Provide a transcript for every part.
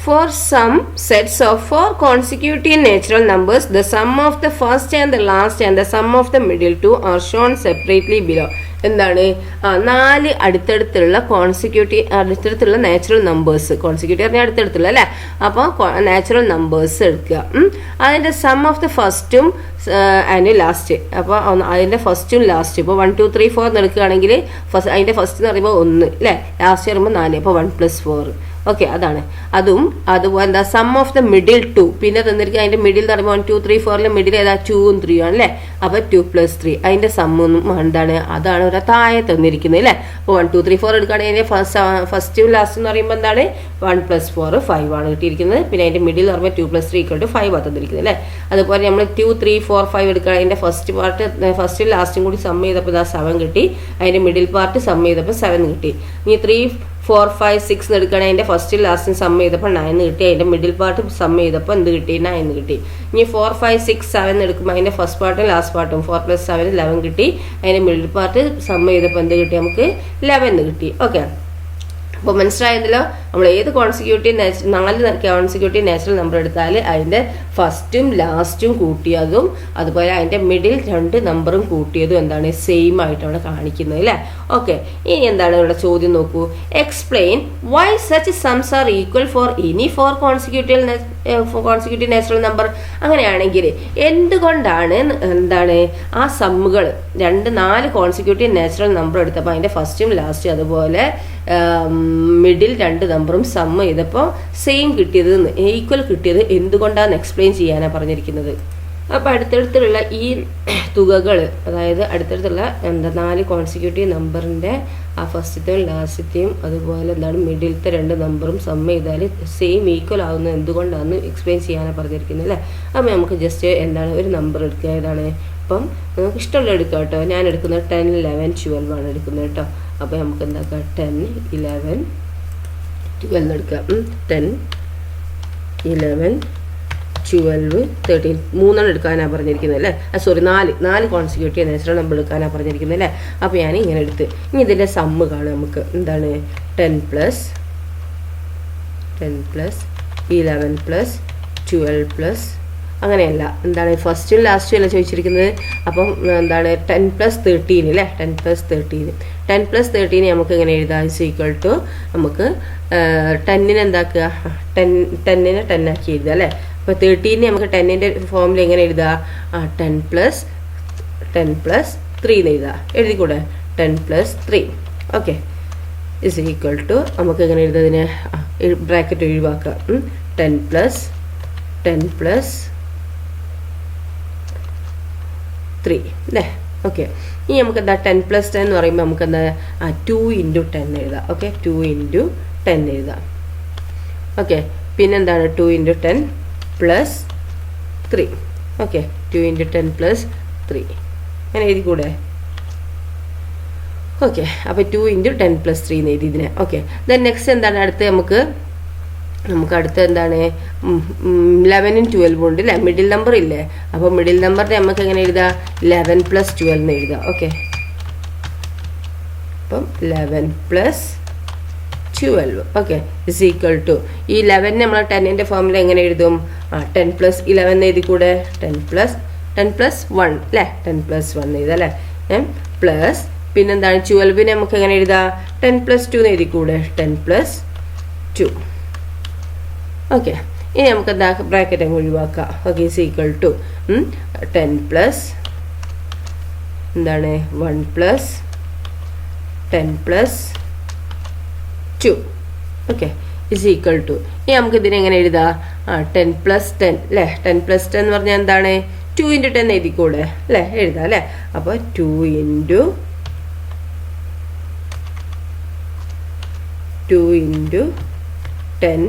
For some sets of 4 consecutive natural numbers, the sum of the first and the last and the sum of the middle two are shown separately below. എന്താണ് 4 അടുത്തടുത്തുള്ള അടുത്തടുത്തുള്ള natural numbers, consecutive പറഞ്ഞാൽ അടുത്തടുത്തുള്ള അല്ലേ. അപ്പോൾ natural numbers എടുക്കുക. അതിൻ്റെ sum of the ഫസ്റ്റും ആൻഡ് ലാസ്റ്റ്. അപ്പോൾ അതിൻ്റെ ഫസ്റ്റും ലാസ്റ്റ് ഇപ്പോൾ 1 2 3 4 എടുക്കുകയാണെങ്കിൽ അതിൻ്റെ ഫസ്റ്റ് എന്ന് പറയുമ്പോൾ 1 അല്ലേ, ലാസ്റ്റ് പറയുമ്പോൾ 4, അപ്പോൾ 1 + 4. ഓക്കെ, അതാണ്. അതുപോലെ എന്താ സം ഓഫ് ദ മിഡിൽ 2. പിന്നെ തന്നിരിക്കുക അതിൻ്റെ മിഡിൽ എന്ന് പറയുമ്പോൾ 1 2 3 4 മിഡിൽ ഏതാ 2ഉം 3ഉം ആണ് അല്ലേ. അപ്പോൾ 2 + 3 അതിൻ്റെ സമ്മൊന്നും എന്താണ്, അതാണ് ഒരു താഴെ തന്നിരിക്കുന്നത് അല്ലേ. അപ്പോൾ 1 2 3 4 എടുക്കുകയാണെങ്കിൽ അതിൻ്റെ ഫസ്റ്റ് ലാസ്റ്റ് എന്ന് പറയുമ്പോൾ എന്താണ് 1 + 4 5 ആണ് കിട്ടിയിരിക്കുന്നത്. പിന്നെ അതിൻ്റെ മിഡിൽ എന്ന് പറയുമ്പോൾ 2 + 3 = 5 ആണ് തന്നിരിക്കുന്നത് അല്ലേ. അതുപോലെ നമ്മൾ 2 3 4 5 എടുക്കുക, അതിൻ്റെ ഫസ്റ്റ് പാർട്ട് ഫസ്റ്റും ലാസ്റ്റും കൂടി സം ചെയ്തപ്പോൾ ഇതാ 7 കിട്ടി. അതിൻ്റെ മിഡിൽ പാർട്ട് സം ചെയ്തപ്പോൾ 7 കിട്ടി. ഇനി 3 4 5 6 എടുക്കുകയാണെങ്കിൽ അതിൻ്റെ ഫസ്റ്റ് ലാസ്റ്റും സം ചെയ്തപ്പോൾ 9 കിട്ടി. അതിൻ്റെ മിഡിൽ പാർട്ട് സം ചെയ്തപ്പോൾ എന്ത് കിട്ടി, 9 കിട്ടി. ഇനി 4 5 6 7 എടുക്കുമ്പോൾ അതിൻ്റെ ഫസ്റ്റ് പാർട്ടും ലാസ്റ്റ് പാർട്ടും 4 + 7 11 കിട്ടി. അതിൻ്റെ മിഡിൽ പാർട്ട് സം ചെയ്തപ്പോൾ എന്ത് കിട്ടി, നമുക്ക് 11 കിട്ടി. ഓക്കെ, അപ്പോൾ മനസ്സിലായതല്ലോ. നമ്മൾ ഏത് കോൺസിക്യൂട്ടീവ് 4 കോൺസിക്യൂട്ടീവ് നാച്ചുറൽ നമ്പർ എടുത്താൽ അതിൻ്റെ ഫസ്റ്റും ലാസ്റ്റും കൂട്ടിയതും അതുപോലെ അതിൻ്റെ മിഡിൽ 2 നമ്പറും കൂട്ടിയതും എന്താണ് സെയിം ആയിട്ടാണ് കാണിക്കുന്നത് അല്ലേ. ഓക്കെ, ഇനി എന്താണ് ഇവിടെ ചോദ്യം നോക്കൂ. Explain why such sums are equal for any 4 consecutive natural number. അങ്ങനെയാണെങ്കിൽ എന്തുകൊണ്ടാണ് എന്താണ് ആ സമ്മുകൾ 4 കോൺസിക്യൂട്ടീവ് നാച്ചുറൽ നമ്പർ എടുത്തപ്പോൾ അതിൻ്റെ ഫസ്റ്റും ലാസ്റ്റും അതുപോലെ മിഡിൽ 2 നമ്പറും സം ചെയ്തപ്പോൾ സെയിം കിട്ടിയത്, ഈക്വൽ കിട്ടിയത് എന്തുകൊണ്ടാണ് എക്സ്പ്ലെയിൻ ചെയ്യാനാണ് പറഞ്ഞിരിക്കുന്നത്. അപ്പോൾ അടുത്തടുത്തുള്ള ഈ തുകകൾ, അതായത് അടുത്തടുത്തുള്ള 4 കോൺസിക്യൂട്ടീവ് നമ്പറിൻ്റെ ആ ഫസ്റ്റത്തെയും ലാസ്റ്റത്തെയും അതുപോലെ എന്താണ് മിഡിലത്തെ 2 നമ്പറും സം ചെയ്താൽ സെയിം ഈക്വൽ ആകുന്നത് എന്തുകൊണ്ടാണെന്ന് എക്സ്പ്ലെയിൻ ചെയ്യാനാണ് പറഞ്ഞിരിക്കുന്നത് അല്ലേ. അപ്പോൾ നമുക്ക് ജസ്റ്റ് എന്താണ് ഒരു നമ്പർ എടുക്കുക. ഏതാണ്, അപ്പം നമുക്ക് ഇഷ്ടമുള്ള എടുക്കാം കേട്ടോ. ഞാൻ എടുക്കുന്നത് 10 11 12 ആണ് എടുക്കുന്നത് കേട്ടോ. അപ്പോൾ നമുക്ക് എന്താക്കാം 10 11 12 എടുക്കാം. 10 11 12 13 3 എടുക്കാനാണ് പറഞ്ഞിരിക്കുന്നത് അല്ലേ. സോറി 4 കോൺസിക്യൂട്ടീവ് നാച്ചുറൽ നമ്പർ എടുക്കാനാണ് പറഞ്ഞിരിക്കുന്നത് അല്ലേ. അപ്പോൾ ഞാൻ ഇങ്ങനെ എടുത്ത് ഇനി ഇതിൻ്റെ സമ്മ് കാണാം നമുക്ക്. എന്താണ് 10 + 11 + 12 അങ്ങനെയല്ല, എന്താണ് ഫസ്റ്റും ലാസ്റ്റും അല്ല ചോദിച്ചിരിക്കുന്നത്. അപ്പം എന്താണ് 10 + 13 അല്ലേ. 10 + 13 നമുക്ക് എങ്ങനെ എഴുതാം, = നമുക്ക് 10നെ എന്താക്കുക, 10നെ 10 ആക്കി എഴുതുക അല്ലേ. അപ്പോൾ 13നെ നമുക്ക് 10ൻ്റെ ഫോമിൽ എങ്ങനെ എഴുതുക, 10 + 3 എന്ന് എഴുതുക. എഴുതിക്കൂടെ 10 + 3. ഓക്കെ, = നമുക്ക് എങ്ങനെ എഴുതുന്നതിന് ബ്രാക്കറ്റ് ഒഴിവാക്കുക. 10 + 3 അല്ലേ. ഓക്കെ, ഇനി നമുക്ക് എന്താ 10 + 10 എന്ന് പറയുമ്പോൾ നമുക്ക് എന്താ 2 × 10 എഴുതാം. ഓക്കെ, 2 × 10 എഴുതാം. ഓക്കെ, പിന്നെന്താണ് 2 × 10 + 3. ഓക്കെ, 2 × 10 + 3 അങ്ങനെ എഴുതിക്കൂടെ. ഓക്കെ, അപ്പോൾ 2 × 10 + 3 എന്ന് എഴുതി ഇതിനെ. ഓക്കെ, ദെൻ നെക്സ്റ്റ് എന്താണ് അടുത്ത് നമുക്ക് അടുത്ത് എന്താണ് 11ഉം 12ഉം ഉണ്ട് അല്ലേ. മിഡിൽ നമ്പർ ഇല്ലേ. അപ്പോൾ മിഡിൽ നമ്പറിനെ നമുക്ക് എങ്ങനെ എഴുതാം, 11 + 12 എന്ന് എഴുതാം. ഓക്കെ, അപ്പം 11 + 12. ഓക്കെ, = ഈ 11 നമ്മൾ 10ൻ്റെ ഫോമിൽ എങ്ങനെ എഴുതും, 10 + 11 എഴുതി കൂടെ. 10 + 1 അല്ലേ. 10 + 1 എഴുതാം അല്ലേ. പ്ലസ് പിന്നെന്താണ് 12നെ നമുക്ക് എങ്ങനെ എഴുതാം, 10 + 2 എന്ന് എഴുതി കൂടെ. 10 + 2. ഓക്കെ, ഇനി നമുക്ക് എന്താ ബ്രാക്കറ്റ് അങ്ങ് ഒഴിവാക്കാം. ഓക്കെ, = 10 + എന്താണ് 1 + 10 + 2. ഓക്കെ, = ഇനി നമുക്ക് ഇതിനെ എങ്ങനെ എഴുതാം, 10 + 10 അല്ലേ. 10 + 10 എന്ന് പറഞ്ഞാൽ എന്താണ് 2 × 10 എഴുതിക്കൂടെ അല്ലേ, എഴുതാം അല്ലേ. അപ്പോൾ 2 × 10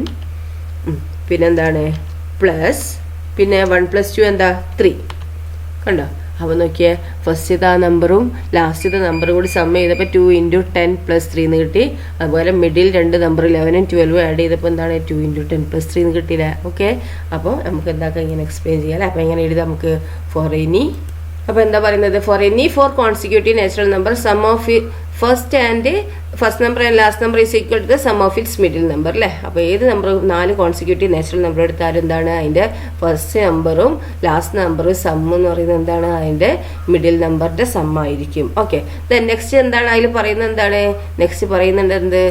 പിന്നെന്താണ് പ്ലസ് പിന്നെ 1 + 2 എന്താ 3 കണ്ടോ. അപ്പോൾ നോക്കിയേ, ഫസ്റ്റത്തെ ആ നമ്പറും ലാസ്റ്റത്തെ നമ്പറും കൂടി സം ചെയ്തപ്പോൾ 2 × 10 + 3 എന്ന് കിട്ടി. അതുപോലെ മിഡിൽ 2 നമ്പർ 11ഉം 12ഉം ആഡ് ചെയ്തപ്പോൾ എന്താണ് 2 × 10 + 3 എന്ന് കിട്ടിയില്ലേ. ഓക്കെ, അപ്പോൾ നമുക്ക് എന്താക്കാം ഇങ്ങനെ എക്സ്പ്ലെയിൻ ചെയ്യാം. അപ്പോൾ എങ്ങനെ എഴുതാം നമുക്ക്, ഫോർ എനി. അപ്പോൾ എന്താ പറയുന്നത്, for any 4 consecutive natural number sum of first and first number and last number is equal to the sum of its middle number അല്ലേ. അപ്പോൾ ഏത് നമ്പർ 4 കോൺസിക്യൂട്ടീവ് നാച്ചുറൽ നമ്പർ എടുത്താലും എന്താണ് അതിൻ്റെ ഫസ്റ്റ് നമ്പറും ലാസ്റ്റ് നമ്പറും സം എന്ന് പറയുന്നത് എന്താണ് അതിൻ്റെ മിഡിൽ നമ്പറിൻ്റെ സം ആയിരിക്കും. ഓക്കെ, ദെൻ നെക്സ്റ്റ് എന്താണ് അതിൽ പറയുന്നത് എന്താണ് നെക്സ്റ്റ് പറയുന്നുണ്ട് എന്ത്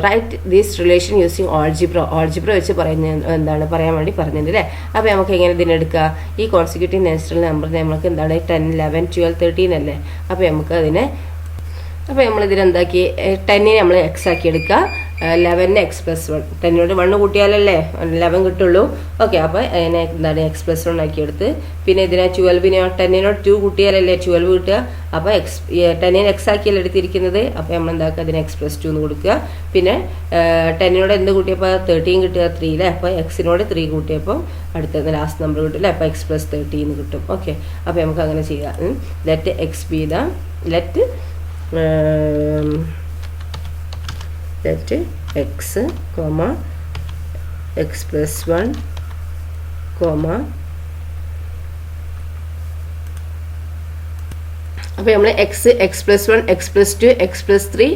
write this relation using algebra വെച്ച് പറയുന്ന എന്താണ് പറയാൻ വേണ്ടി പറഞ്ഞിട്ടുണ്ട് അല്ലേ. അപ്പോൾ നമുക്ക് എങ്ങനെ ഇതിനെടുക്കുക ഈ കോൺസിക്യൂട്ടീവ് നാച്ചുറൽ നമ്പറിന് നമുക്ക് എന്താണ് 10, 11, 12, 13 അല്ലേ. അപ്പോൾ നമുക്ക് അതിനെ നമ്മളിതിനെന്താക്കി 10 നമ്മൾ എക്സ് ആക്കി എടുക്കുക, 11 x+1 10നോട് 1 കൂട്ടിയാലല്ലേ 11 കിട്ടുള്ളൂ. ഓക്കെ, അപ്പോൾ അതിനെ എന്താണ് x+1 ആക്കി എടുത്ത് പിന്നെ ഇതിനെ 12 10നോട് 2 കൂട്ടിയാലല്ലേ 12 കിട്ടുക. അപ്പോൾ 10 എക്സ് ആക്കിയല്ലേ എടുത്തിരിക്കുന്നത്. അപ്പോൾ നമ്മൾ എന്താക്കുക അതിന് x+2 എന്ന് കൊടുക്കുക. പിന്നെ 10നോട് എന്ത് കൂട്ടിയപ്പോൾ 13 കിട്ടുക 3 അല്ലേ. അപ്പോൾ എക്സിനോട് 3 കൂട്ടിയപ്പോൾ അടുത്തത് ലാസ്റ്റ് നമ്പർ കിട്ടില്ല. അപ്പോൾ x+13 എന്ന് കിട്ടും. ഓക്കെ, അപ്പോൾ നമുക്ക് അങ്ങനെ ചെയ്യാം. Let X B the let x, x+1, അപ്പോൾ നമ്മൾ x+1, x+2, x+3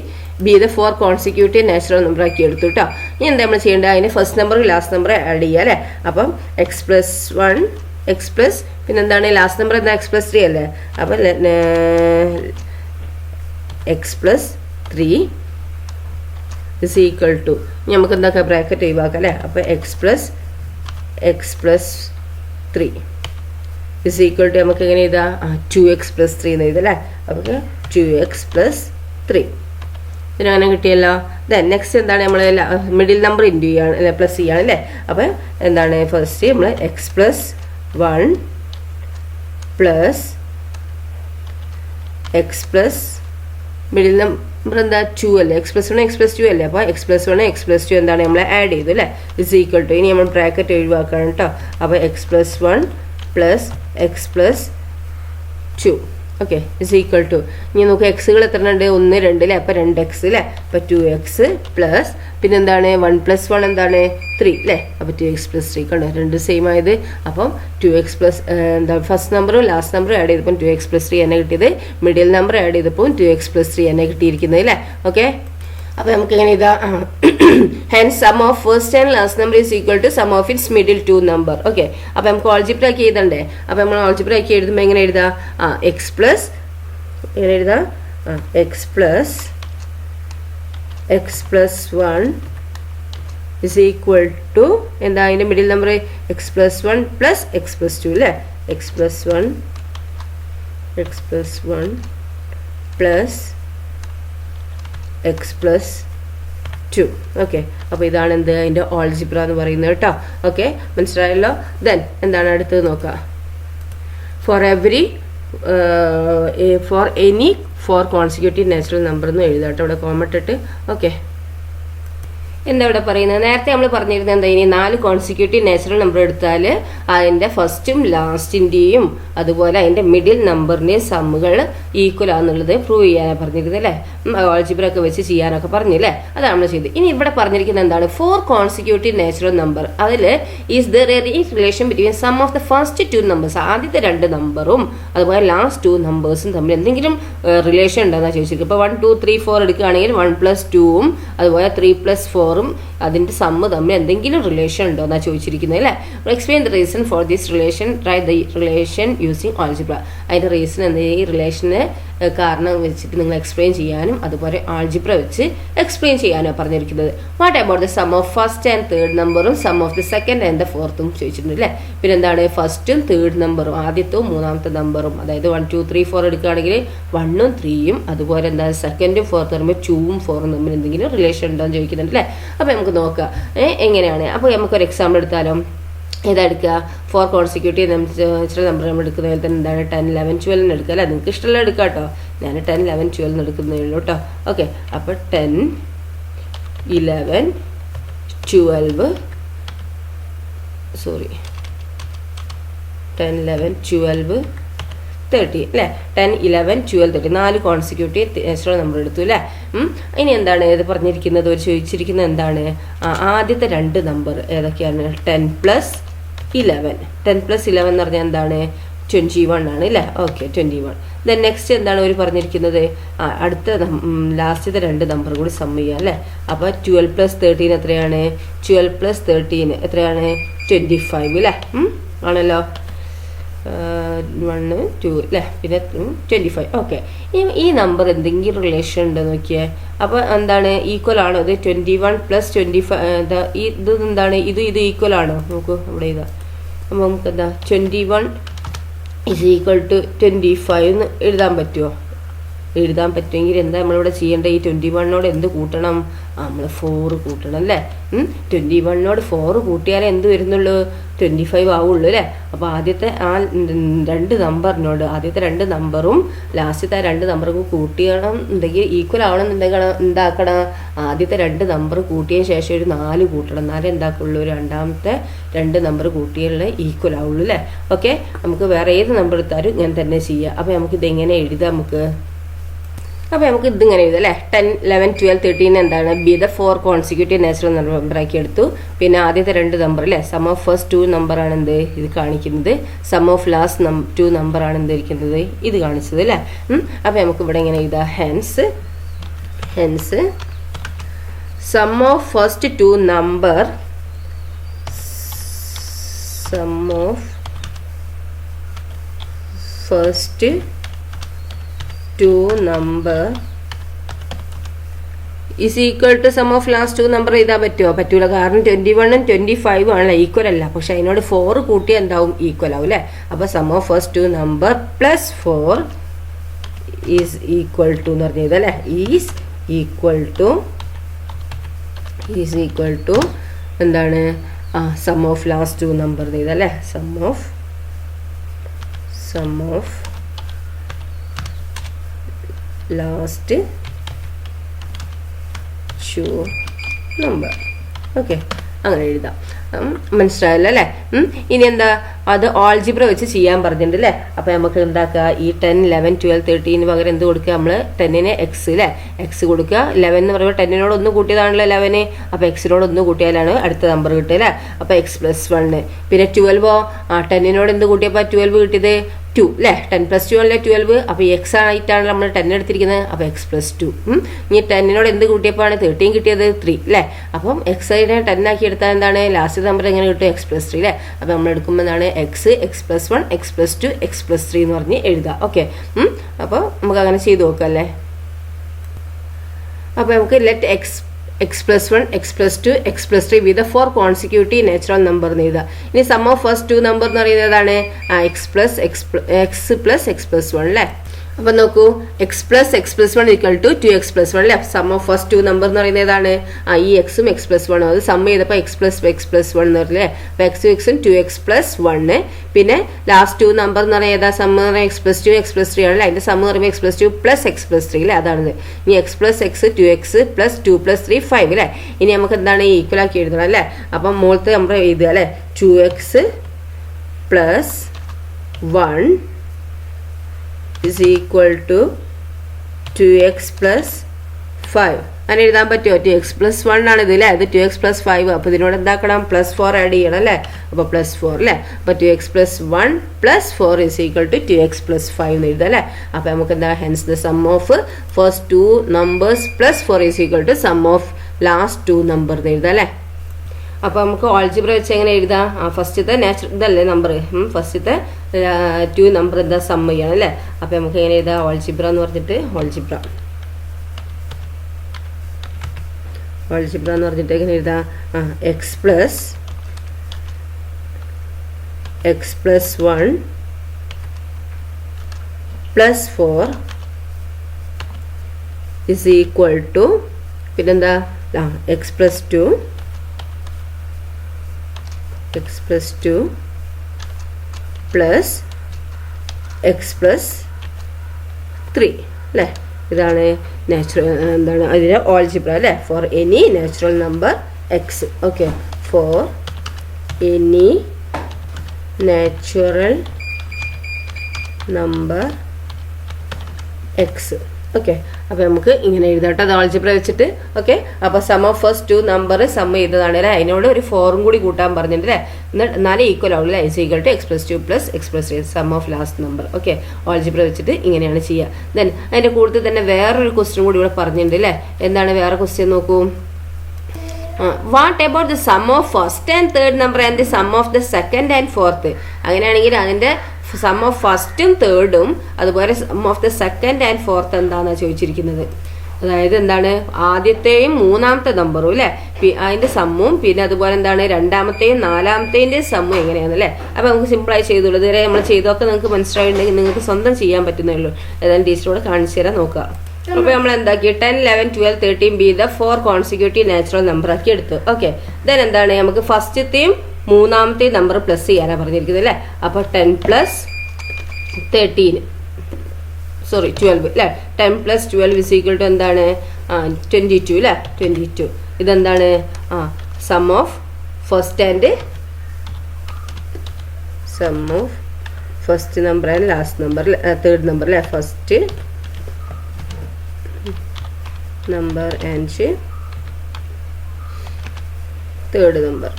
B the 4 consecutive natural number ആക്കി എടുത്തു കേട്ടോ. ഇനി എന്താ നമ്മൾ ചെയ്യേണ്ടത് അതിന് first number last number add ചെയ്യുക അല്ലേ. അപ്പം x+1 x+ പിന്നെന്താണ് ലാസ്റ്റ് നമ്പർ എന്താ x+3 അല്ലേ. അപ്പം x+3 ഇസ് ഈക്വൽ ടു നമുക്ക് എന്താക്കാം ബ്രാക്കറ്റ് ഒഴിവാക്കാം അല്ലേ. അപ്പോൾ x+3 ഇസ് ഈക്വൽ ടു നമുക്ക് എങ്ങനെ എഴുതാം 2x+3 എന്ന് എഴുതല്ലേ. അപ്പോൾ 2x+3 ഇതിനങ്ങനെ കിട്ടിയല്ലോ. ദെൻ നെക്സ്റ്റ് എന്താണ് നമ്മൾ മിഡിൽ നമ്പർ ഇൻറ്റു ചെയ്യാണ് അല്ലെ പ്ലസ് ചെയ്യാണ് അല്ലേ. അപ്പോൾ എന്താണ് ഫസ്റ്റ് നമ്മൾ x+1 plus x+ middle number എന്താ 2 അല്ലേ. x+1 x+2 അല്ലേ. അപ്പോൾ x+1 x+2 എന്താണ് നമ്മൾ ആഡ് ചെയ്തു അല്ലേ. ഇസ് ഈക്വൽ ടു ഇനി നമ്മൾ ബ്രാക്കറ്റ് ഒഴിവാക്കണം കേട്ടോ. അപ്പോൾ x+1 plus x+2 okay is equal to ഇനി നമുക്ക് എക്സുകൾ എത്ര ഉണ്ട് 1, 2 അല്ലേ. അപ്പോൾ 2x അല്ലേ. അപ്പോൾ 2x പ്ലസ് പിന്നെന്താണ് 1+1 എന്താണ് 3 അല്ലേ. അപ്പോൾ 2x+3 കണ്ടോ രണ്ട് സെയിം ആയത്. അപ്പം 2x പ്ലസ് എന്താ ഫസ്റ്റ് നമ്പറും ലാസ്റ്റ് നമ്പറും ആഡ് ചെയ്തപ്പോൾ 2x+3 എന്നെ കിട്ടിയത്. മിഡിൽ നമ്പർ ആഡ് ചെയ്തപ്പോൾ 2x+3 എന്നെ കിട്ടിയിരിക്കുന്നത് അല്ലേ. ഓക്കെ, അപ്പോൾ നമുക്ക് എങ്ങനെ ഇതാ hence sum of first and last number is equal to sum of its middle two number. Okay, അപ്പോൾ നമുക്ക് ഓൾജിബ്ര ആക്കി എഴുതണ്ടേ. അപ്പോൾ നമ്മൾ ഓൾജിബ്ര ആക്കി എഴുതുമ്പോൾ എങ്ങനെ എഴുതാം x പ്ലസ് എങ്ങനെ എഴുതാം x+1 is equal to എന്താ അതിൻ്റെ middle number x+1 plus x+2 അല്ലേ. x+1 plus x+2 okay. അപ്പോൾ ഇതാണ് എന്ത് അതിൻ്റെ ഓൾജിബ്ര എന്ന് പറയുന്നത് കേട്ടോ. ഓക്കെ, മനസ്സിലായല്ലോ. ദെൻ എന്താണ് അടുത്തത് നോക്കാം. Four any 4 consecutive natural number എന്ന് എഴുതാം കേട്ടോ ഇവിടെ കോമട്ടിട്ട്. ഓക്കെ, എന്താ ഇവിടെ പറയുന്നത് നേരത്തെ നമ്മൾ പറഞ്ഞിരുന്നത് എന്താ ഇനി 4 കോൺസിക്യൂട്ടീവ് നാച്ചുറൽ നമ്പർ എടുത്താൽ അതിൻ്റെ ഫസ്റ്റും ലാസ്റ്റിൻ്റെയും അതുപോലെ അതിൻ്റെ മിഡിൽ നമ്പറിൻ്റെയും സമ്മുകൾ ഈക്വൽ ആണെന്നുള്ളത് പ്രൂവ് ചെയ്യാനാണ് പറഞ്ഞിരുന്നത് അല്ലേ. ഓൾജിബ്ര ഒക്കെ വെച്ച് ചെയ്യാനൊക്കെ പറഞ്ഞില്ലേ, അതാണ് നമ്മൾ ചെയ്തത്. ഇനി ഇവിടെ പറഞ്ഞിരിക്കുന്നത് എന്താണ് 4 കോൺസിക്യൂട്ടീവ് നാച്ചുറൽ നമ്പർ അതിൽ is there a relation between sum of the first 2 numbers ആദ്യത്തെ 2 നമ്പറും അതുപോലെ ലാസ്റ്റ് 2 നമ്പേഴ്സും തമ്മിൽ എന്തെങ്കിലും റിലേഷൻ ഉണ്ടെന്നാണ് ചോദിച്ചിരിക്കും. ഇപ്പോൾ 1, 2, 3, 4 എടുക്കുകയാണെങ്കിൽ 1+2ഉം അതുപോലെ 3+4 അതിന്റെ സമ്മ് തമ്മിൽ എന്തെങ്കിലും റിലേഷൻ ഉണ്ടോ എന്നാ ചോദിച്ചിരിക്കുന്നത് അല്ലേ. Explain the reason for this relation, write the relation using algebra. അതിന്റെ റീസൺ എന്താ ഈ റിലേഷന് കാരണം വെച്ചിട്ട് നിങ്ങൾ എക്സ്പ്ലെയിൻ ചെയ്യാനും അതുപോലെ ആൾജിബ്ര വെച്ച് എക്സ്പ്ലെയിൻ ചെയ്യാനും പറഞ്ഞിരിക്കുന്നത്. What about the sum of first and third നമ്പറും sum of the second and the ഫോർത്തും ചോദിച്ചിട്ടുണ്ട് അല്ലേ. പിന്നെ എന്താണ് ഫസ്റ്റും തേർഡ് നമ്പറും ആദ്യത്തും മൂന്നാമത്തെ നമ്പറും അതായത് 1, 2, 3, 4 എടുക്കുകയാണെങ്കിൽ 1ഉം 3ഉം അതുപോലെ എന്താ സെക്കൻഡും ഫോർത്ത് പറയുമ്പോൾ 2ഉം 4ഉം തമ്മിൽ എന്തെങ്കിലും റിലേഷൻ ഉണ്ടോ എന്ന് ചോദിക്കുന്നുണ്ട് അല്ലേ. അപ്പോൾ നമുക്ക് നോക്കാം എങ്ങനെയാണ്. അപ്പോൾ നമുക്കൊരു എക്സാമ്പിൾ എടുത്താലോ. ഏതെടുക്കുക 4 കോൺസിക്യൂട്ടീവ് നാച്ചുറൽ നമ്പർ നമ്മൾ എടുക്കുന്നതിൽ തന്നെ എന്താണ് 10, 11, 12 എടുക്കുക അല്ലേ. നിങ്ങൾക്ക് ഇഷ്ടമുള്ള എടുക്കുക കേട്ടോ. ഞാൻ 10, 11, 12 എടുക്കുന്നേ ഉള്ളൂ കേട്ടോ. ഓക്കെ, അപ്പോൾ 10, 11, 12 30 അല്ലേ. 10, 11, 12, 30 4 കോൺസിക്യൂട്ടീവ് നാച്ചുറൽ നമ്പർ എടുത്തു അല്ലേ. ഇനി എന്താണ് ഇത് പറഞ്ഞിരിക്കുന്നത് ഒരു ചോദിച്ചിരിക്കുന്നത് എന്താണ് ആദ്യത്തെ 2 നമ്പർ ഏതൊക്കെയാണ് 10+11 എന്ന് പറഞ്ഞാൽ എന്താണ് 21 ആണ് അല്ലേ. ഓക്കെ 21. ദെൻ നെക്സ്റ്റ് എന്താണ് അവർ പറഞ്ഞിരിക്കുന്നത്, അടുത്ത ലാസ്റ്റത്തെ 2 നമ്പർ കൂടി സം ചെയ്യാം അല്ലേ. അപ്പോൾ 12 + 13 എത്രയാണ്, 12 + 13 എത്രയാണ് 25 അല്ലേ. ആണല്ലോ 1 2 അല്ലേ, പിന്നെ 25. ഓക്കെ, ഈ നമ്പർ എന്തെങ്കിലും റിലേഷൻ ഉണ്ടോ നോക്കിയേ. അപ്പോൾ എന്താണ് ഈക്വൽ ആണോ ഇത് 21 + 25, ഇത് എന്താണ് ഇത് ഈക്വൽ ആണോ നോക്കൂ അവിടെ ഇതാ. അപ്പോൾ നമുക്ക് എന്താ 21 = 25 എന്ന് എഴുതാൻ പറ്റുമോ? എഴുതാൻ പറ്റുമെങ്കിൽ എന്താ നമ്മളിവിടെ ചെയ്യേണ്ടത്, ഈ 21നോട് എന്ത് കൂട്ടണം, നമ്മൾ 4 കൂട്ടണം അല്ലേ. 21നോട് 4 കൂട്ടിയാലേ എന്ത് വരുന്നുള്ളൂ, 25 ആവുള്ളൂ അല്ലേ. അപ്പോൾ ആദ്യത്തെ ആ 2 നമ്പറിനോട് ആദ്യത്തെ 2 നമ്പറും ലാസ്റ്റത്തെ 2 നമ്പറും കൂട്ടിയണം എന്നുണ്ടെങ്കിൽ ഈക്വൽ ആവണമെന്നുണ്ടെങ്കിൽ എന്താക്കണം, ആദ്യത്തെ 2 നമ്പർ കൂട്ടിയതിന് ശേഷം ഒരു 4 കൂട്ടണം, എന്നാലേ എന്താക്കുള്ളൂ രണ്ടാമത്തെ 2 നമ്പർ കൂട്ടിയാലേ ഈക്വൽ ആവുള്ളൂ അല്ലേ. ഓക്കെ, നമുക്ക് വേറെ ഏത് നമ്പർ എടുത്താലും ഇങ്ങനെ തന്നെ ചെയ്യാം. അപ്പോൾ നമുക്കിത് എങ്ങനെ എഴുതാം നമുക്ക്. അപ്പോൾ നമുക്ക് ഇതിങ്ങനെ എഴുതാം അല്ലേ. 10 11 12 13 എന്താണ് ബി ദ 4 കോൺസിക്യൂട്ടീവ് നാച്ചുറൽ നമ്പറാക്കി എടുത്തു. പിന്നെ ആദ്യത്തെ 2 നമ്പർ അല്ലേ, സം ഓഫ് ഫസ്റ്റ് 2 നമ്പറാണ് എന്ത് ഇത് കാണിക്കുന്നത്, സം ഓഫ് ലാസ്റ്റ് 2 നമ്പറാണ് എന്ത് ഇരിക്കുന്നത് ഇത് കാണിച്ചത് അല്ലേ. അപ്പോൾ നമുക്ക് ഇവിടെ ഇങ്ങനെ എഴുതാം, hence sum of first 2 number is equal to sum of last 2 number എഴുതാൻ പറ്റുമോ? പറ്റൂല, കാരണം 21 ഉം 25 ആണല്ലോ ഈക്വൽ അല്ല. പക്ഷെ അതിനോട് 4 കൂട്ടിയാൽ എന്താവും ഈക്വൽ ആവും അല്ലേ. അപ്പോൾ sum of first 2 number + 4 is equal to എന്ന് പറഞ്ഞത് അല്ലേ. ഈസ് ഈക്വൽ ടു എന്താണ് സം ഓഫ് ലാസ്റ്റ് 2 നമ്പർ ചെയ്തല്ലേ, sum of last 2 number. Okay, അങ്ങനെ എഴുതാം. മനസ്സിലായല്ലോ അല്ലേ. ഇനി എന്താ അത് ആൾജിബ്ര വെച്ച് ചെയ്യാൻ പറഞ്ഞിട്ടുണ്ട് അല്ലേ. അപ്പോൾ നമുക്ക് എന്താക്കുക, ഈ 10 11 12 13 പകരം എന്ത് കൊടുക്കുക, നമ്മൾ 10നെ എക്സ് അല്ലേ, എക്സ് കൊടുക്കുക. 11 എന്ന് പറയുമ്പോൾ 10നോട് 1 കൂട്ടിയതാണല്ലോ 11, അപ്പോൾ എക്സിനോട് 1 കൂട്ടിയാലാണ് അടുത്ത നമ്പർ കിട്ടുക അല്ലേ. അപ്പോൾ x + 1. പിന്നെ 12 10നോട് എന്ത് കൂട്ടിയപ്പോൾ 12 കിട്ടിയത് 2 അല്ലേ. 10 + 2 അല്ലേ 12. അപ്പോൾ എക്സ് ആയിട്ടാണ് നമ്മൾ 10 എടുത്തിരിക്കുന്നത്. അപ്പോൾ x + 2. ഇനി 10നോട് എന്ത് കൂട്ടിയപ്പോഴാണ് 13 കിട്ടിയത് 3 അല്ലേ. അപ്പം എക്സ് ആയിട്ട് 10 ആക്കി എടുത്താൽ എന്താണ് ലാസ്റ്റ് നമ്പർ എങ്ങനെ കിട്ടും, x + 3 അല്ലേ. അപ്പോൾ നമ്മൾ എടുക്കുമ്പോൾ എന്താണ് x + 1 x + 2 x + 3 എന്ന് പറഞ്ഞ് എഴുതാം. ഓക്കെ, അപ്പോൾ നമുക്ക് അങ്ങനെ ചെയ്ത് നോക്കാം അല്ലേ. അപ്പോൾ നമുക്ക് ലെറ്റ് x + 1 x + 2 x + 3 വിത്ത് 4 കോൺസിക്യൂട്ടീവ് നാച്ചുറൽ നമ്പർ എന്ന് എഴുതാം. ഇനി സം ഓഫ് ഫസ്റ്റ് 2 നമ്പർ എന്ന് പറയുന്നതാണ് x + x + 1 അല്ലേ. അപ്പോൾ നോക്കൂ, x + x + 1 = 2x + 1 അല്ലേ. സം ഓഫ് ഫസ്റ്റ് 2 നമ്പർ എന്ന് പറയുന്നത് ഏതാണ്, ഈ എക്സും x + 1 അത് സം ചെയ്തപ്പോൾ x + x + 1 എന്ന് പറഞ്ഞില്ലേ. അപ്പോൾ x ഉം 2x + 1. പിന്നെ ലാസ്റ്റ് 2 നമ്പർ എന്ന് പറയുന്നത് ഏതാ, സം x + 2 x + 3 ആണല്ലേ. അതിൻ്റെ സം പറയുമ്പോൾ x + 2 + x + 3 അല്ലേ, അതാണിത്. ഇനി x + x 2x + 2 + 3 5 അല്ലേ. ഇനി നമുക്ക് എന്താണ് ഈക്വൽ ആക്കി എഴുതണം അല്ലേ. അപ്പം മുകളിലത്തെ നമ്മൾ എഴുതുക അല്ലേ, 2x + 1 is equal to 2x + 5. അങ്ങനെ എഴുതാൻ പറ്റുമോ? 2x + 1 ആണ് ഇത് അല്ലേ, അത് 2x + 5. അപ്പോൾ ഇതിനോട് എന്താക്കണം, +4 ആഡ് ചെയ്യണം അല്ലേ. അപ്പോൾ +4 അല്ലേ. അപ്പോൾ 2x + 1 + 4 is equal to 2x + 5 എന്ന് എഴുതാം അല്ലേ. അപ്പോൾ നമുക്ക് എന്താ, hence the sum of first 2 numbers + 4 is equal to sum of last 2 number എന്ന് എഴുതാം അല്ലേ. അപ്പോൾ നമുക്ക് ആൾജിബ്ര വെച്ച് എങ്ങനെ എഴുതാം, ഫസ്റ്റത്തെ നാച്ചുറൽ ഇതല്ലേ നമ്പർ, ഫസ്റ്റത്തെ 2 നമ്പർ എന്താ സം ചെയ്യണം അല്ലേ. അപ്പോൾ നമുക്ക് എങ്ങനെ എഴുതാം, ആൾജിബ്ര എന്ന് പറഞ്ഞിട്ട് ആൾജിബ്ര എന്ന് പറഞ്ഞിട്ട് എങ്ങനെ എഴുതാം, x + 1 + 4 is equal to പിന്നെന്താ x + 2 plus x + 3 അല്ലേ. ഇതാണ് നാച്ചുറൽ എന്താണ് അതിൻ്റെ ആൾജിബ്ര അല്ലേ, for any natural number x. Okay, for any natural number x. Okay, അപ്പോൾ നമുക്ക് ഇങ്ങനെ എഴുതാട്ടോ അത് ആൾജിബ്ര വെച്ചിട്ട്. ഓക്കെ, അപ്പോൾ sum of first 2 number sum ചെയ്തതാണ് അല്ലേ, അതിനോട് ഒരു 4 കൂടി കൂട്ടാൻ പറഞ്ഞിട്ട് അല്ലേ, എന്നാലേ ഈക്വൽ ആവുള്ളൂ. Is equal to x+2 + x+3 sum of last number. Okay, algebra വെച്ചിട്ട് ഇങ്ങനെയാണ് ചെയ്യുക. ദെൻ അതിൻ്റെ കൂടുതൽ തന്നെ വേറൊരു ക്വസ്റ്റ്യൻ കൂടി ഇവിടെ പറഞ്ഞിട്ടുണ്ട് അല്ലേ. എന്താണ് വേറെ ക്വസ്റ്റ്യൻ നോക്കൂ. What about the sum of first and third number and the sum of the second and fourth. അങ്ങനെയാണെങ്കിൽ അതിൻ്റെ സം ഓഫ് ഫസ്റ്റും തേർഡും അതുപോലെ sum of the second and fourth എന്താണെന്നാണ് ചോദിച്ചിരിക്കുന്നത്. അതായത് എന്താണ് ആദ്യത്തെയും മൂന്നാമത്തെ നമ്പറും അല്ലേ, അതിൻ്റെ സമ്മും പിന്നെ അതുപോലെ എന്താണ് രണ്ടാമത്തെയും നാലാമത്തേൻ്റെ സമ്മും എങ്ങനെയാണെന്ന് അല്ലേ. അപ്പോൾ നമുക്ക് സിമ്പിളായി ചെയ്തുള്ളൂ. ഇതുവരെ നമ്മൾ ചെയ്തൊക്കെ നിങ്ങൾക്ക് മനസ്സിലായിട്ടുണ്ടെങ്കിൽ നിങ്ങൾക്ക് സ്വന്തം ചെയ്യാൻ പറ്റുന്നേ ഉള്ളൂ. ഏതായാലും ടീച്ചറോട് കാണിച്ചു തരാൻ നോക്കുക. അപ്പോൾ നമ്മൾ എന്താക്കി 10, 11, 12, 13 B the 4 consecutive natural number ആക്കി എടുത്തു. ഓക്കെ, ദെൻ എന്താണ് നമുക്ക് ഫസ്റ്റത്തെയും മൂന്നാമത്തെയും നമ്പർ പ്ലസ് ചെയ്യാനാണ് പറഞ്ഞിരിക്കുന്നത് അല്ലേ. അപ്പോൾ 10 + 13 സോറി 12 അല്ലേ, 10 + 12 ഇസ് ഈക്വൽ ടു എന്താണ് 22 അല്ലേ, 22. ഇതെന്താണ് sum of first and sum of first number and last number third number അല്ലേ, first number and third number.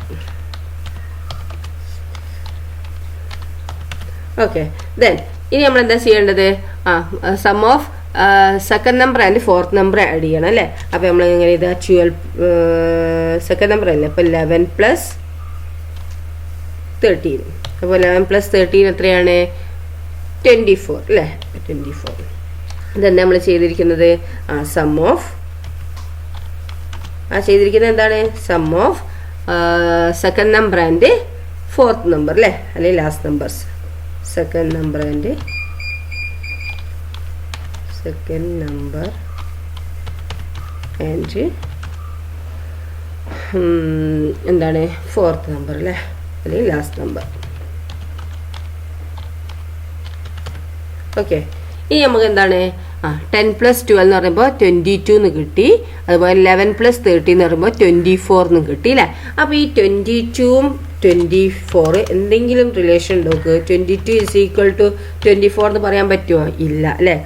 Okay, then ഇനി നമ്മൾ എന്താ ചെയ്യേണ്ടത്, sum of second number and fourth number add ചെയ്യണം അല്ലേ. അപ്പോൾ നമ്മൾ എങ്ങനെ ഇതാ 12 സെക്കൻഡ് നമ്പർ അല്ലേ, അപ്പോൾ 11 + 13. അപ്പോൾ 11 + 13 എത്രയാണ് 24 അല്ലേ, 24. ഇതെന്താ നമ്മൾ ചെയ്തിരിക്കുന്നത് സം ഓഫ് ചെയ്തിരിക്കുന്നത് എന്താണ് sum of second number and fourth number അല്ലേ, അല്ലെങ്കിൽ last numbers. Second number and എന്താണ് ഫോർത്ത് നമ്പർ അല്ലേ, അല്ലെങ്കിൽ ലാസ്റ്റ് നമ്പർ. ഓക്കെ, ഇനി നമുക്ക് എന്താണ് 10 + 12 എന്ന് പറയുമ്പോൾ 22 എന്ന് കിട്ടി. അതുപോലെ 11 + 13 എന്ന് പറയുമ്പോൾ 24 എന്ന് കിട്ടി അല്ലേ. അപ്പോൾ ഈ 22ഉം 24 എന്തെങ്കിലും റിലേഷൻ ഉണ്ടോ? 22 ഇസ് ഈക്വൽ ടു 24 എന്ന് പറയാൻ പറ്റുമോ? ഇല്ല അല്ലേ.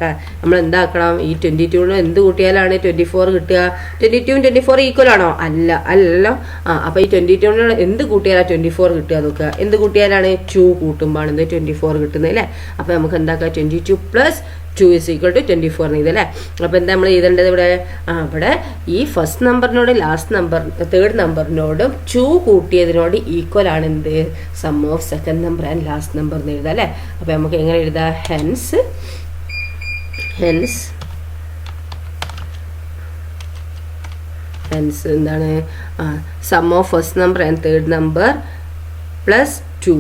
നമ്മൾ എന്താക്കണം, ഈ 22 എന്ത് കൂട്ടിയാലാണ് 24 കിട്ടുക? 22ഉം 24 ഈക്വൽ ആണോ? അല്ലല്ലോ. അപ്പോൾ ഈ 22 എന്ത് കൂട്ടിയാലാണ് 24 കിട്ടുക നോക്കുക. എന്ത് കൂട്ടിയാലാണ് 2 കൂട്ടുമ്പോഴാണ് എന്ത് 24 കിട്ടുന്നത് അല്ലേ. അപ്പോൾ നമുക്ക് എന്താക്കാം 22 + 2 ഇസ് ഈക്വൽ ടു 24 എന്ന് ചെയ്തല്ലേ. അപ്പോൾ എന്താ നമ്മൾ ചെയ്തേണ്ടത് ഇവിടെ? ഇവിടെ ഈ ഫസ്റ്റ് നമ്പറിനോട് ലാസ്റ്റ് നമ്പർ തേർഡ് നമ്പറിനോടും 2 കൂട്ടിയതിനോട് ഈക്വൽ ആണ് എന്ത് sum of second number and last number എന്ന് എഴുതാം അല്ലേ. അപ്പോൾ നമുക്ക് എങ്ങനെ എഴുതാം? ഹെൻസ് എന്താണ് sum of first number and third number +2.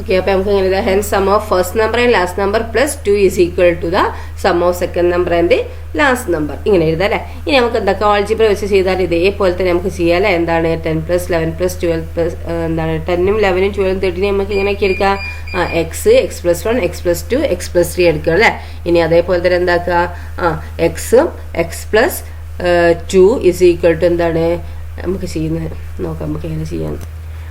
Okay, അപ്പോൾ നമുക്ക് എങ്ങനെ എഴുതാം? Hence sum of first number and last number +2 is equal to the sum of second number and last number. ഇങ്ങനെ എഴുതാം അല്ലേ. ഇനി നമുക്ക് എന്തൊക്കെ ആൾജിബ്ര വെച്ച് ചെയ്താൽ ഇതേപോലെ തന്നെ നമുക്ക് ചെയ്യാം അല്ലേ. എന്താണ് 10 + 11 + 12 എന്താണ് 10ഉം 11ഉം 12ഉം 13ഉം നമുക്ക് ഇങ്ങനെയൊക്കെ എടുക്കാം. x+1 x+2 x+3 എടുക്കുക അല്ലേ. ഇനി അതേപോലെ തന്നെ എന്താക്കുക x+2 ഇസ് ഈക്വൽ ടു എന്താണ് നമുക്ക് ചെയ്യുന്നത് നോക്കാം. നമുക്ക് എങ്ങനെ ചെയ്യാം?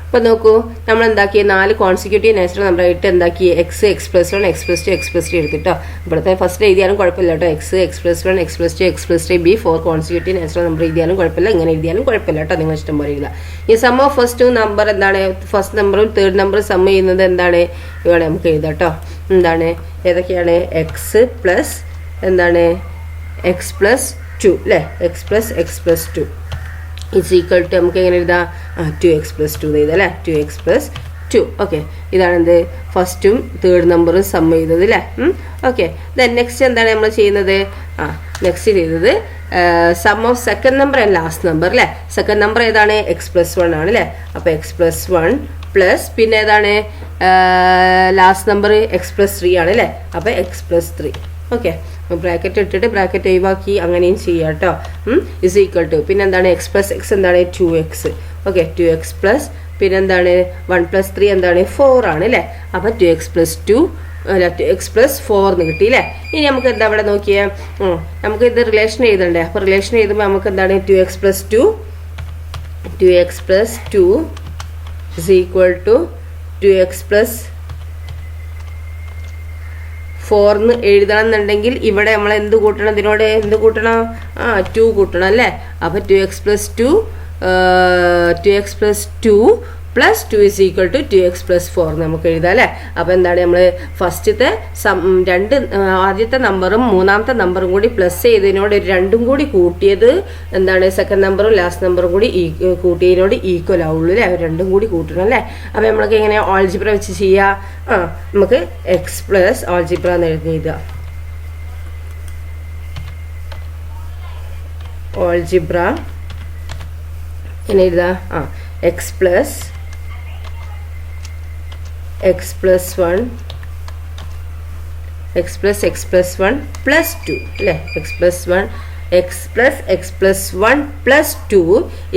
അപ്പോൾ നോക്കൂ, നമ്മൾ എന്താക്കി 4 കോൺസിക്യൂട്ടീവ് നാച്ചുറൽ നമ്പർ ആയിട്ട് എന്താക്കി x x+1 x+2 x+3 എടുത്തിട്ടോ. ഇവിടുത്തെ ഫസ്റ്റ് എഴുതിയാലും കുഴപ്പമില്ല കേട്ടോ. x x+1 x+2 x+3 b 4 consecutive natural number എഴുതിയാലും കുഴപ്പമില്ല, ഇങ്ങനെ എഴുതിയാലും കുഴപ്പമില്ല കേട്ടോ. നിങ്ങൾ ഇഷ്ടം പോലെ എഴുതുക. ഈ സം ഓഫ് ഫസ്റ്റ് നമ്പർ എന്താണ് ഫസ്റ്റ് നമ്പറും തേർഡ് നമ്പറും സം ചെയ്യുന്നത് എന്താണ് ഇവിടെ നമുക്ക് എഴുതാം കേട്ടോ. എന്താണ് ഏതൊക്കെയാണ് x പ്ലസ് എന്താണ് x+2 അല്ലേ, x+2 ഇസ് ഈക്വൽ ടു നമുക്ക് എങ്ങനെ എഴുതാം 2x+2 എഴുതാം അല്ലേ. 2x+2. ഓക്കെ, ഇതാണ് എന്ത് ഫസ്റ്റും തേർഡ് നമ്പറും സം ചെയ്തത് അല്ലേ. ഓക്കെ, ദെൻ നെക്സ്റ്റ് എന്താണ് നമ്മൾ ചെയ്യുന്നത്? നെക്സ്റ്റ് ചെയ്തത് sum of second number and last number അല്ലേ. സെക്കൻഡ് നമ്പർ ഏതാണ് x+1 ആണ് അല്ലേ. അപ്പോൾ x+1 പ്ലസ് പിന്നെ ഏതാണ് ലാസ്റ്റ് നമ്പർ x+3 ആണ് അല്ലേ. അപ്പോൾ x+3. ഓക്കെ, ബ്രാക്കറ്റ് ഇട്ടിട്ട് ബ്രാക്കറ്റ് ഒഴിവാക്കി അങ്ങനെയും ചെയ്യാം കേട്ടോ. ഇസ് ഈക്വൽ ടു പിന്നെ എന്താണ് x+x എന്താണ് 2x. ഓക്കെ, 2x പ്ലസ് പിന്നെ എന്താണ് 1+3 എന്താണ് 4 ആണ് അല്ലേ. അപ്പോൾ 2x+2 അല്ല 2x+4 എന്ന് കിട്ടി അല്ലേ. ഇനി നമുക്ക് എന്താ ഇവിടെ നോക്കിയേ, നമുക്ക് ഇത് റിലേഷൻ എഴുതണ്ടേ. അപ്പോൾ റിലേഷൻ എഴുതുമ്പോൾ നമുക്ക് എന്താണ് 2x+2 is equal to 2x+2 4 എഴുതണം എന്നുണ്ടെങ്കിൽ ഇവിടെ നമ്മൾ എന്ത് കൂട്ടണം, ഇതിനോട് എന്ത് കൂട്ടണം? 2 കൂട്ടണം അല്ലേ? അപ്പോൾ 2x+2 2x+2 plus 2 is equal to 2x+4 നമുക്ക് എഴുതാം അല്ലേ? അപ്പോൾ എന്താണ്, നമ്മൾ ഫസ്റ്റത്തെ ആദ്യത്തെ നമ്പറും മൂന്നാമത്തെ നമ്പറും കൂടി പ്ലസ് ചെയ്തതിനോട് ഒരു 2ഉം കൂടി കൂട്ടിയത് എന്താണ്, സെക്കൻഡ് നമ്പറും ലാസ്റ്റ് നമ്പറും കൂടി കൂട്ടിയതിനോട് ഈക്വൽ ആവുള്ളൂ അല്ലേ? 2ഉം കൂടി കൂട്ടണം അല്ലേ? അപ്പോൾ നമ്മൾക്ക് എങ്ങനെ ആൾജിബ്ര വെച്ച് ചെയ്യുക? നമുക്ക് എക്സ് പ്ലസ് ആൾജിബ്ര എന്ന് എഴുതാം. ആൾജിബ്ര എങ്ങനെ എഴുതാം? X plus x+1 x+1 plus 2 അല്ലേ? x+1 plus 2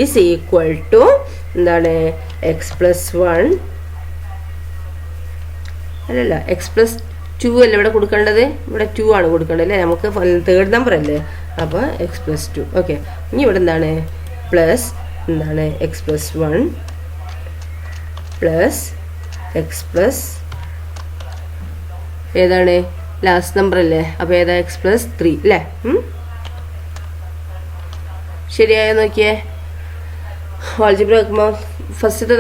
is equal to എന്താണ്, x+1 അല്ലല്ല x+2 അല്ലേ ഇവിടെ കൊടുക്കേണ്ടത്? ഇവിടെ 2 ആണ് കൊടുക്കേണ്ടത് അല്ലേ? നമുക്ക് തേർഡ് നമ്പർ അല്ലേ? അപ്പോൾ x+2. ഓക്കെ, ഇനി ഇവിടെ എന്താണ്, പ്ലസ് എന്താണ്, x+1 പ്ലസ് x+ ഏതാണ്, ലാസ്റ്റ് നമ്പർ അല്ലേ? അപ്പോൾ ഏതാ, x+3 അല്ലേ? ശരിയായോ നോക്കിയേ. ആൾജിബ്ര വെക്കുമ്പോൾ ഫസ്റ്റത്തെ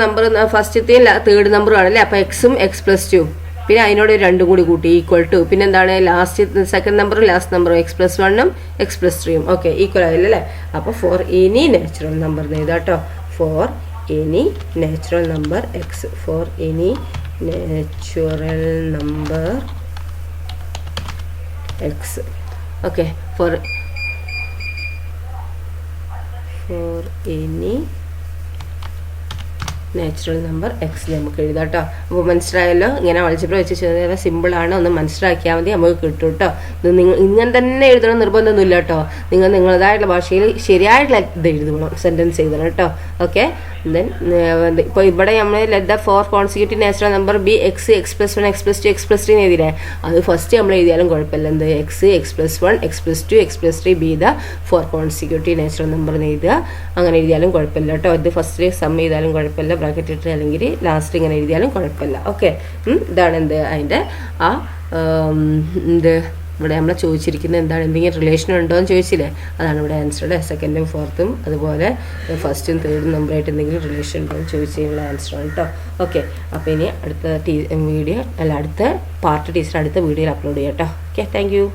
തേർഡ് നമ്പറും ആണല്ലേ? അപ്പോൾ എക്സും x+2 പിന്നെ അതിനോട് 2 കൂടി കൂട്ടി ഈക്വൽ ടു പിന്നെ എന്താണ്, ലാസ്റ്റ് സെക്കൻഡ് നമ്പറും ലാസ്റ്റ് നമ്പറും x+1ഉം x+3ഉം ഓക്കെ ഈക്വൽ ആയില്ലേ? അപ്പോൾ ഫോർ എനി നാച്ചുറൽ നമ്പർ എഴുതാം കേട്ടോ. For any natural number x, for any natural number x. Okay, for any natural number X നമുക്ക് എഴുതാം കേട്ടോ. അപ്പോൾ മനസ്സിലായല്ലോ, ഇങ്ങനെ ആൾജിബ്ര വെച്ച് ചെയ്താൽ സിമ്പിളാണ്, ഒന്ന് മനസ്സിലാക്കിയാൽ മതി, നമുക്ക് കിട്ടും കേട്ടോ. ഇത് ഇങ്ങനെ തന്നെ എഴുതണം നിർബന്ധമൊന്നുമില്ല കേട്ടോ. നിങ്ങൾ നിങ്ങളുടേതായിട്ടുള്ള ഭാഷയിൽ ശരിയായിട്ടുള്ള ഇത് എഴുതണം, സെൻറ്റൻസ് എഴുതണം കേട്ടോ. ഓക്കെ, ദെൻ ഇപ്പോൾ ഇവിടെ നമ്മൾ let the 4 consecutive natural number B X, x+1 x+2 x+3 എഴുതിയില്ലേ? അത് ഫസ്റ്റ് നമ്മൾ എഴുതിയാലും കുഴപ്പമില്ല. എന്ത്, X, x+1 x+2 x+3 B the 4 consecutive natural number എന്ന് എഴുതുക. അങ്ങനെ എഴുതിയാലും കുഴപ്പമില്ല കേട്ടോ. ഇത് ഫസ്റ്റ് സം ചെയ്താലും കുഴപ്പമില്ല, ബ്രാക്കറ്റ് ഇട്ട് അല്ലെങ്കിൽ ലാസ്റ്റ് ഇങ്ങനെ എഴുതിയാലും കുഴപ്പമില്ല. ഓക്കെ, ഇതാണ് എന്ത് അതിൻ്റെ എന്ത് ഇവിടെ നമ്മൾ ചോദിച്ചിരിക്കുന്നത് എന്താണ്, എന്തെങ്കിലും റിലേഷൻ ഉണ്ടോ എന്ന് ചോദിച്ചില്ലേ? അതാണ് ഇവിടെ ആൻസർ. സെക്കൻഡും ഫോർത്തും അതുപോലെ ഫസ്റ്റും തേർഡും നമ്പറായിട്ട് എന്തെങ്കിലും റിലേഷൻ ഉണ്ടോ എന്ന് ചോദിച്ചതിനുള്ള ആൻസറാണ് കേട്ടോ. ഓക്കെ, അപ്പോൾ ഇനി അടുത്ത അടുത്ത പാർട്ട് ടീച്ചർ അടുത്ത വീഡിയോയിൽ അപ്ലോഡ് ചെയ്യാം കേട്ടോ. Okay, thank you.